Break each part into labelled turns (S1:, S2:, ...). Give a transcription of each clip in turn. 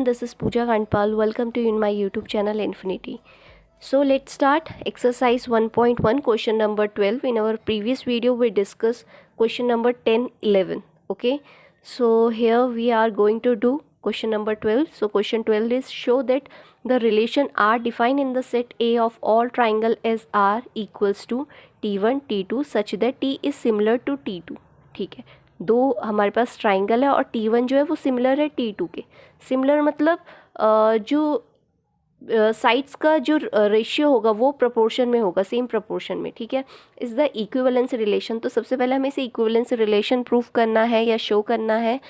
S1: everyone, this is Pooja Kandpal. Welcome to you in my YouTube channel Infinity. So let's start exercise 1.1 question number 12. In our previous video we discussed question number 10, 11. Okay, so here we are going to do question number 12. So question 12 is show that the relation R defined in the set A of all triangle as R equals to T1 T2 such that T is similar to T2. ठीक है, दो हमारे पास triangle है और T1 जो है वो similar है T2 के. सिमिलर मतलब जो साइड्स का जो रेशियो होगा वो प्रोपोर्शन में होगा, सेम प्रोपोर्शन में. ठीक है, इज़ द इक्विवेलेंस रिलेशन. तो सबसे पहले हमें इसे इक्विवेलेंस रिलेशन प्रूफ करना है या शो करना है.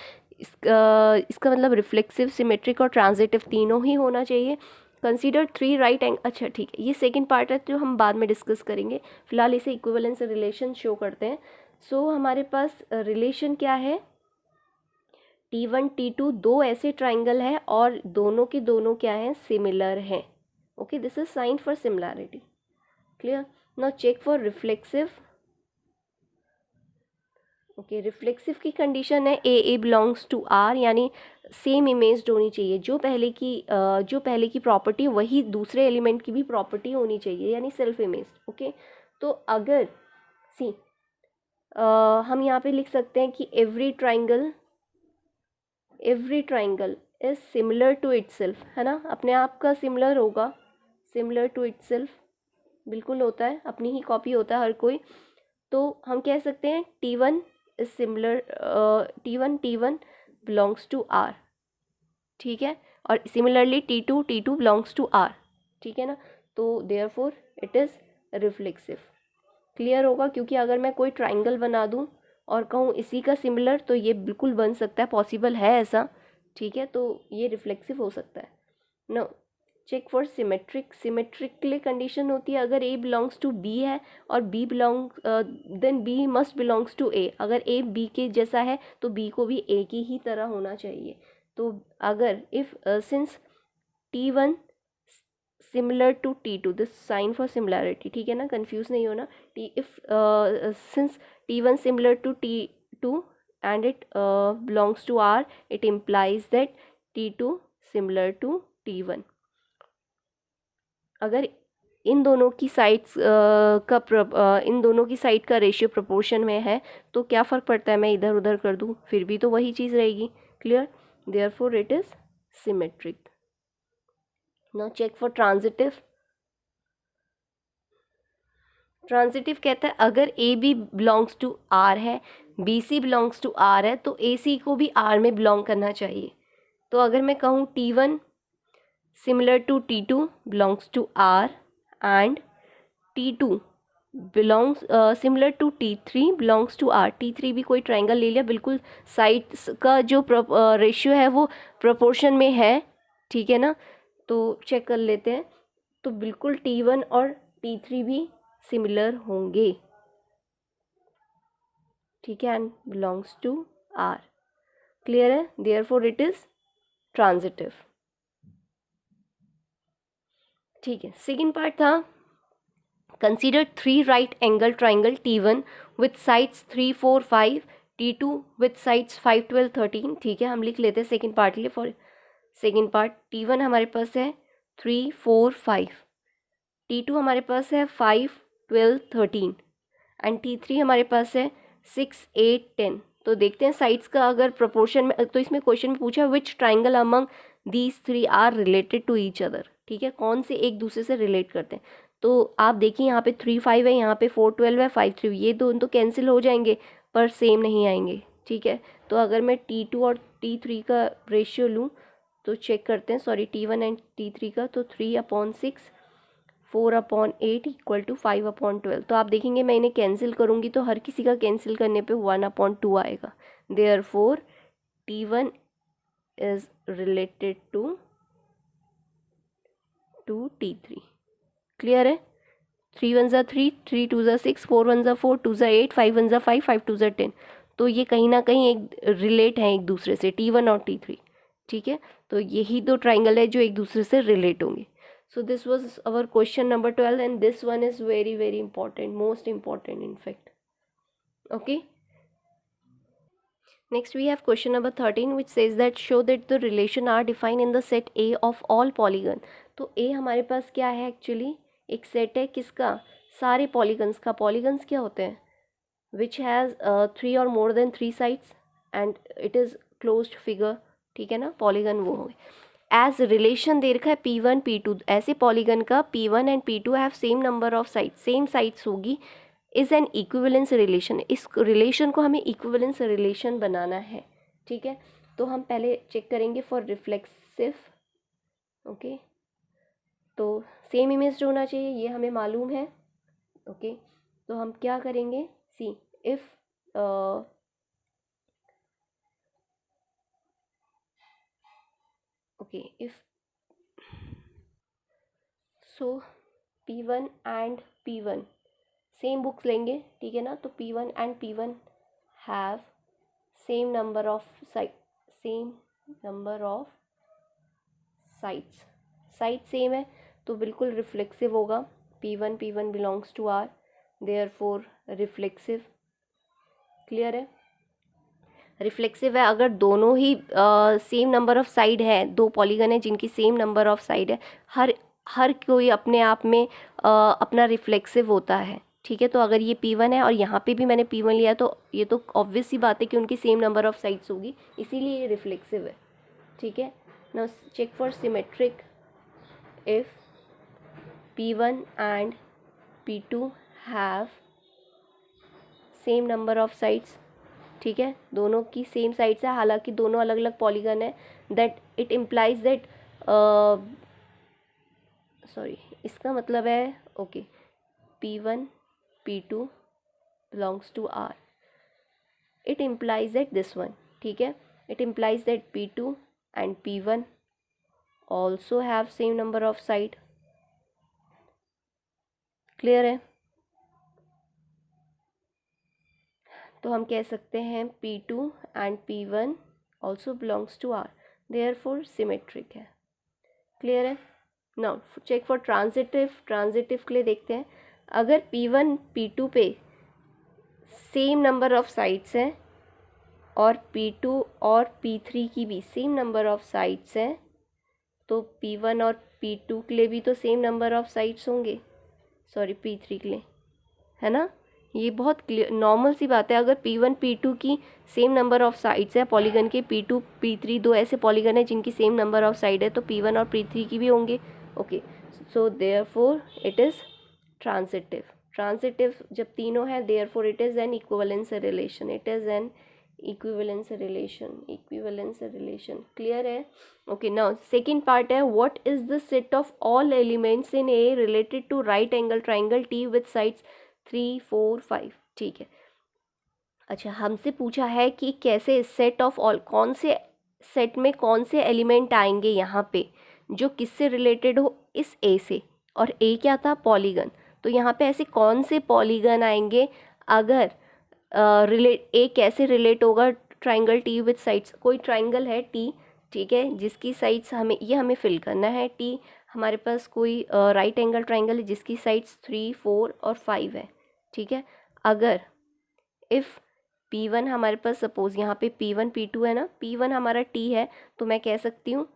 S1: इसका मतलब रिफ्लेक्सिव, सिमेट्रिक और ट्रांजिटिव तीनों ही होना चाहिए. Consider 3 right angle. अच्छा ठीक है, ये सेकेंड पार्ट है जो हम बाद में डिस्कस करेंगे. फिलहाल इसे इक्विवेलेंस रिलेशन शो करते हैं. सो हमारे पास रिलेशन क्या है, T1 T2 दो ऐसे ट्राइंगल है और दोनों के दोनों क्या हैं, सिमिलर हैं. Okay, this is sign for similarity. Clear. Now check for reflexive. Okay, reflexive की कंडीशन है ए बिलोंग्स टू आर, यानी सेम इमेज होनी चाहिए. जो पहले की प्रॉपर्टी वही दूसरे एलिमेंट की भी प्रॉपर्टी होनी चाहिए, यानी सेल्फ इमेज. ओके, तो अगर सी हम यहाँ पे लिख सकते हैं कि every triangle is similar to itself, है ना. अपने आप का सिमिलर होगा, सिमिलर टू इटसेल्फ बिल्कुल होता है, अपनी ही कॉपी होता है हर कोई. तो हम कह सकते हैं T1 is similar, T1 belongs to R. ठीक है, और similarly T2 belongs to R. ठीक है ना. तो therefore it is reflexive. Clear होगा, क्योंकि अगर मैं कोई ट्राइंगल बना दूं और कहूँ इसी का सिमिलर, तो ये बिल्कुल बन सकता है, पॉसिबल है ऐसा. ठीक है, तो ये रिफ्लेक्सिव हो सकता है. No, check for symmetric. Symmetric के लिए कंडीशन होती है अगर A बिलोंग्स टू B है और then B must belongs to A. अगर A B के जैसा है तो B को भी A की ही तरह होना चाहिए. तो अगर if since T1 similar to T2, this sign for similarity. ठीक है ना, कंफ्यूज नहीं होना. Since T1 similar to T2 and it belongs to R, it implies that T2 similar to T1. अगर इन दोनों की साइड्स इन दोनों की साइड का रेशियो प्रोपोर्शन में है तो क्या फ़र्क पड़ता है, मैं इधर उधर कर दूँ फिर भी तो वही चीज़ रहेगी. Clear. Therefore it is symmetric. Now check for transitive. Transitive कहता है अगर A B belongs to R है, B C belongs to R है, तो ए सी को भी आर में बिलोंग करना चाहिए. तो अगर मैं कहूँ T1 similar to T2 belongs to R and T2 belongs similar to T3 belongs to R. T3 भी कोई ट्राइंगल ले लिया, बिल्कुल साइड्स का जो रेशियो है वो प्रोपोर्शन में है. ठीक है ना, तो चेक कर लेते हैं. तो बिल्कुल T1 और T3 भी सिमिलर होंगे. ठीक है, and belongs to R. Clear है. Therefore it is transitive. ठीक है, सेकेंड पार्ट था consider 3 right angle triangle T1 with sides 3, 4, 5, T2 with sides 5, 12, 13. ठीक है, हम लिख लेते हैं सेकेंड पार्ट के लिए. फॉर सेकेंड पार्ट T1 हमारे पास है 3, 4, 5, T2 हमारे पास है 5, 12, 13 एंड T3 हमारे पास है 6, 8, 10. तो देखते हैं साइड्स का अगर प्रोपोर्शन में, तो इसमें क्वेश्चन में पूछा which triangle among these 3 are related to each other. ठीक है, कौन से एक दूसरे से रिलेट करते हैं. तो आप देखिए यहाँ पे 3, 5 है, यहाँ पे 4, 12 है, 5, 3. ये दोनों तो कैंसिल हो जाएंगे पर सेम नहीं आएंगे. ठीक है, तो अगर मैं T2 और T3 का रेशियो लूँ तो चेक करते हैं, सॉरी T1 एंड T3 का. तो 3/6, 4/8 इक्वल टू 5/12. तो आप देखेंगे मैं इन्हें कैंसिल करूँगी तो हर किसी का कैंसिल करने पे 1/2 आएगा. Therefore T1 is related to T3. Clear है. 3 1 3, 3 2 6, 4 1 4, 2 8, 5 1 5, 5 2 10. तो ये कहीं ना कहीं एक रिलेट हैं एक दूसरे से, T1 और T3. ठीक है, तो यही दो ट्राइंगल है जो एक दूसरे से रिलेट होंगे. So this was our question number 12 and this one is very very important, most important in fact. Okay, Next we have question number 13 which says that show that the relation are defined in the set A of all polygon. तो A हमारे पास क्या है actually, एक set है किसका, सारे polygons का. Polygons क्या होते हैं, विच हैज़ 3 और more than 3 sides and it is closed figure. ठीक है ना, पॉलीगन वो हो. एज रिलेशन दे रखा है P1 P2, ऐसे पॉलीगन का P1 and P2 have same number of sides, same sides होगी, इज़ एन इक्विवेलेंस रिलेशन. इस रिलेशन को हमें इक्विवेलेंस रिलेशन बनाना है. ठीक है, तो हम पहले चेक करेंगे फॉर रिफ्लेक्सिव. ओके, तो सेम इमेज जो होना चाहिए ये हमें मालूम है. ओके, तो हम क्या करेंगे, see if okay if so P1 and P1 same books लेंगे. ठीक है ना, तो P1 and P1 have same number of sides. Side same है तो बिल्कुल रिफ्लेक्सिव होगा. P1 belongs to R, therefore reflexive. Clear है, रिफ्लेक्सिव है अगर दोनों ही सेम नंबर ऑफ साइड है, दो पॉलीगन है जिनकी सेम नंबर ऑफ साइड है. हर कोई अपने आप में अपना रिफ्लेक्सिव होता है. ठीक है, तो अगर ये P1 है और यहाँ पे भी मैंने P1 लिया तो ये तो ऑब्वियस सी बात है कि उनकी सेम नंबर ऑफ साइड्स होगी, इसीलिए ये रिफ्लेक्सिव है. ठीक है, now check for symmetric. If P1 and P2 have same number of sides. ठीक है, दोनों की सेम साइड्स है, हालांकि दोनों अलग अलग पॉलीगन है, that it implies that sorry इसका मतलब है okay P1 P2 belongs to R. It implies that this one. ठीक है, it implies that P2 and P1 also have same number of side. Clear है, तो हम कह सकते हैं P2 and P1 also belongs to R, therefore symmetric है. Clear है, now check for transitive. Transitive के लिए देखते हैं, अगर P1 P2 पे सेम नंबर ऑफ साइड्स हैं और P2 और P3 की भी सेम नंबर ऑफ साइड्स हैं, तो P1 और P2 के लिए भी तो सेम नंबर ऑफ साइड्स होंगे, सॉरी P3 के लिए, है ना. ये बहुत क्लियर नॉर्मल सी बात है. अगर P1 P2 की सेम नंबर ऑफ साइड्स है पॉलीगन के, P2 P3 दो ऐसे पॉलीगन है जिनकी सेम नंबर ऑफ साइड है, तो P1 और P3 की भी होंगे. Okay, so therefore it is transitive. Transitive जब तीनों है, therefore it is an equivalence relation. It is an equivalence relation. Clear है. ओके, नाउ सेकेंड पार्ट है, what is the set of all elements in A related to right angle triangle T with sides 3 4 5. ठीक है, अच्छा हमसे पूछा है कि कैसे सेट ऑफ ऑल, कौन से सेट में कौन से एलिमेंट आएंगे यहाँ पे जो किससे रिलेटेड हो, इस A से. और A क्या था, पॉलीगन. तो यहाँ पे ऐसे कौन से पॉलीगन आएंगे अगर A कैसे रिलेट होगा ट्राइंगल T विद साइड्स. कोई ट्राइंगल है T, ठीक है, जिसकी साइड्स हमें फिल करना है. T हमारे पास कोई राइट एंगल ट्राइंगल है जिसकी साइड्स 3 4 और 5 है. ठीक है, अगर इफ़ P1 हमारे पास सपोज़ यहाँ पे P1 P2 है ना, P1 हमारा T है, तो मैं कह सकती हूँ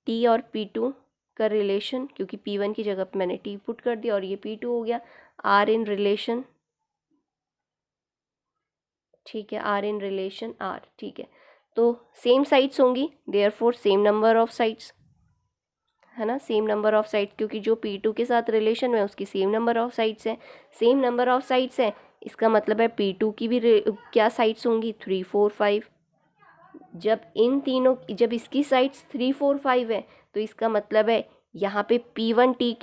S1: T और P2 का रिलेशन, क्योंकि P1 की जगह पे मैंने T पुट कर दिया और ये P2 हो गया, R इन रिलेशन. ठीक है, R इन रिलेशन R. ठीक है, तो सेम साइड्स होंगी, therefore same number of sides, है ना, सेम नंबर ऑफ साइड्स, क्योंकि जो P2 के साथ रिलेशन में उसकी सेम नंबर ऑफ साइड्स हैं. सेम नंबर ऑफ साइड्स हैं, इसका मतलब है P2 की भी क्या साइड्स होंगी, 3 4 5. जब इसकी साइड्स 3 4 5 है, तो इसका मतलब है यहाँ पे P1 T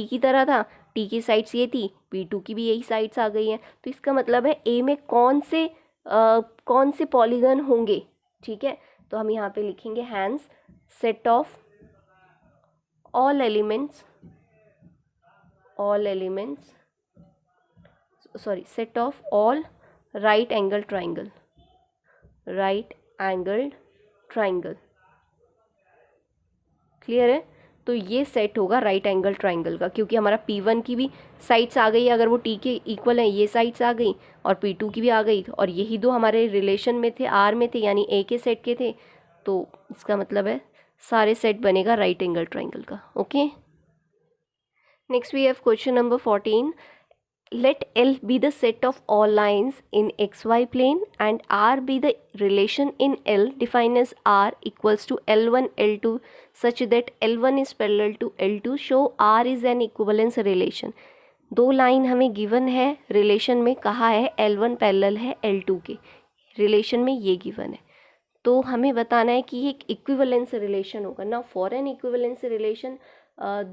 S1: की तरह था, T की साइड्स ये थी, P2 की भी यही साइड्स आ गई हैं. तो इसका मतलब है A में कौन से पॉलीगन होंगे. ठीक है, तो हम यहाँ पे लिखेंगे hence set of all elements set of all right angled triangle. Clear है, तो ये सेट होगा राइट एंगल ट्राइंगल का, क्योंकि हमारा P1 की भी साइड्स आ गई, अगर वो T के इक्वल है ये साइड्स आ गई, और P2 की भी आ गई, और यही दो हमारे रिलेशन में थे, R में थे, यानी A के सेट के थे, तो इसका मतलब है सारे सेट बनेगा राइट एंगल ट्राइंगल का। Okay, next we have question number 14. Let L be the set of all lines in xy plane and R be the relation in L defined as R equals to L1 L2 such that L1 is parallel to L2. Show R is an equivalence relation. दो line हमें given है, relation में कहा है L1 parallel है L2 के, relation में ये गिवन है, तो हमें बताना है कि ये एक इक्विवेलेंस रिलेशन होगा ना। For an equivalence relation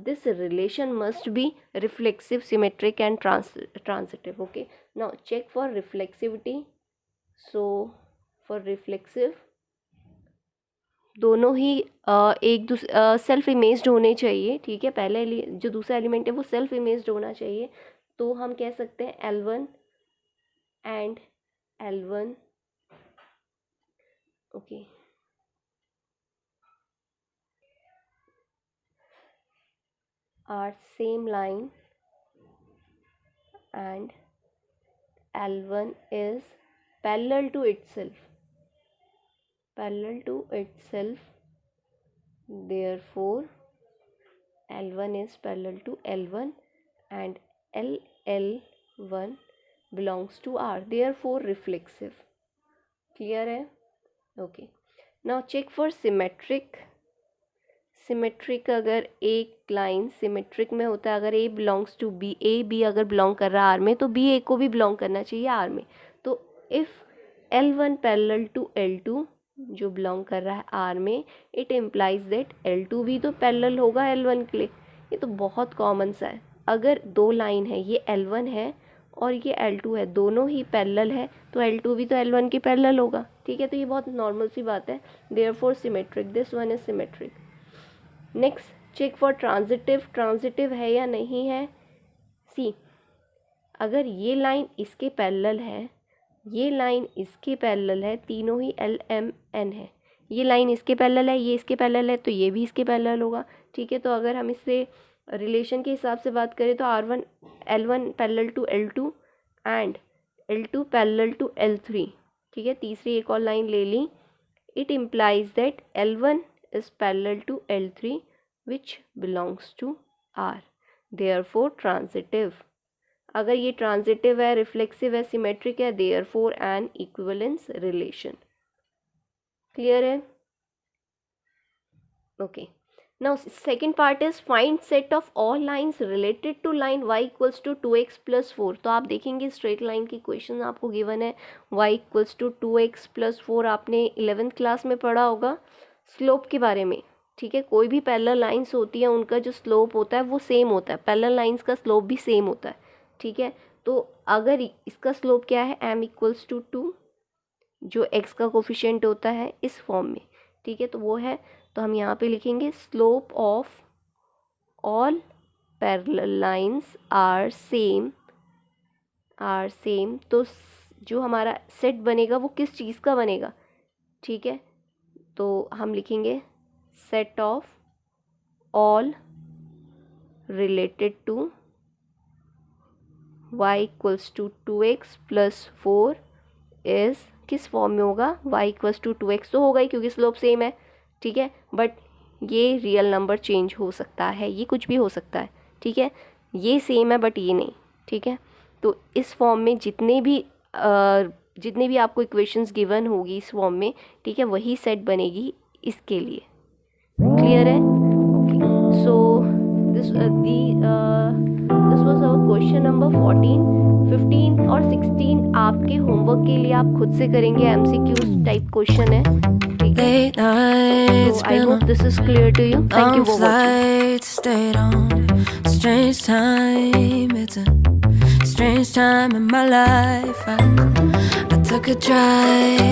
S1: this relation must be reflexive, symmetric and transitive. Okay, now check for reflexivity. So for reflexive दोनों ही एक सेल्फ इमेज्ड होने चाहिए, ठीक है। पहले जो दूसरा एलिमेंट है वो सेल्फ इमेज्ड होना चाहिए, तो हम कह सकते हैं L1 and L1, okay, are same line and L1 is parallel to itself, therefore L1 is parallel to L1 and L1 belongs to R, therefore reflexive. Clear है? Okay, now check for symmetric. Symmetric, अगर एक line symmetric में होता है, अगर A belongs to B, A B अगर belong कर रहा है R में, तो B A को भी बिलोंग करना चाहिए R में। तो if L1 parallel to L2 जो बिलोंग कर रहा है R में, इट इम्प्लाइज दैट L2 भी तो पैरेलल होगा L1 के लिए। ये तो बहुत कॉमन सा है, अगर दो लाइन है, ये L1 है और ये L2 है, दोनों ही पैरेलल है, तो L2 भी तो L1 के पैरेलल होगा, ठीक है। तो ये बहुत नॉर्मल सी बात है, therefore symmetric, this one is symmetric. Next, check for transitive, transitive है या नहीं है। सी, अगर ये लाइन इसके पैरेलल है, ये लाइन इसके पैरेलल है, तीनों ही LMN है, ये लाइन इसके पैरेलल है, ये इसके पैरेलल है, तो ये भी इसके पैरेलल होगा, ठीक है। तो अगर हम इससे रिलेशन के हिसाब से बात करें तो L1 parallel to L2 and L2 parallel to L3, ठीक है। तीसरी एक और लाइन ले ली, it implies that L1 is parallel to L3 which belongs to R, therefore transitive। अगर ये ट्रांजिटिव है, रिफ्लेक्सिव है, सिमेट्रिक है, therefore an equivalence relation। Clear है? Okay, now second part is find set of all lines related to line y equals to 2x plus 4। तो आप देखेंगे straight line की क्वेश्चन आपको गिवन है, y equals to 2x plus 4, आपने 11th class में पढ़ा होगा स्लोप के बारे में, ठीक है। कोई भी पैरेलल लाइंस होती है, उनका जो स्लोप होता है वो सेम होता है, पैरेलल लाइंस का स्लोप भी सेम होता है, ठीक है। तो अगर इसका स्लोप क्या है, m इक्वल्स टू 2, जो x का कोफिशिएंट होता है इस फॉर्म में, ठीक है, तो वो है, तो हम यहाँ पे लिखेंगे slope of all parallel lines are same, तो जो हमारा सेट बनेगा वो किस चीज़ का बनेगा, ठीक है। तो हम लिखेंगे set of all related to y equals to 2x plus 4 is, किस फॉर्म में होगा, y इक्वल्स टू 2x तो होगा ही क्योंकि स्लोप सेम है, ठीक है, बट ये रियल नंबर चेंज हो सकता है, ये कुछ भी हो सकता है, ठीक है। ये सेम है बट ये नहीं, ठीक है। तो इस फॉर्म में जितने भी आपको इक्वेशंस गिवन होगी इस फॉर्म में, ठीक है, वही सेट बनेगी इसके लिए। क्लियर है? Okay, so this was our question number 14, 15 और 16 आपके होमवर्क के लिए आप खुद से करेंगे, MCQ टाइप क्वेश्चन है, ठीक है। So I hope this is clear to you. Thank you for watching. Strange time in my life. I took a drive.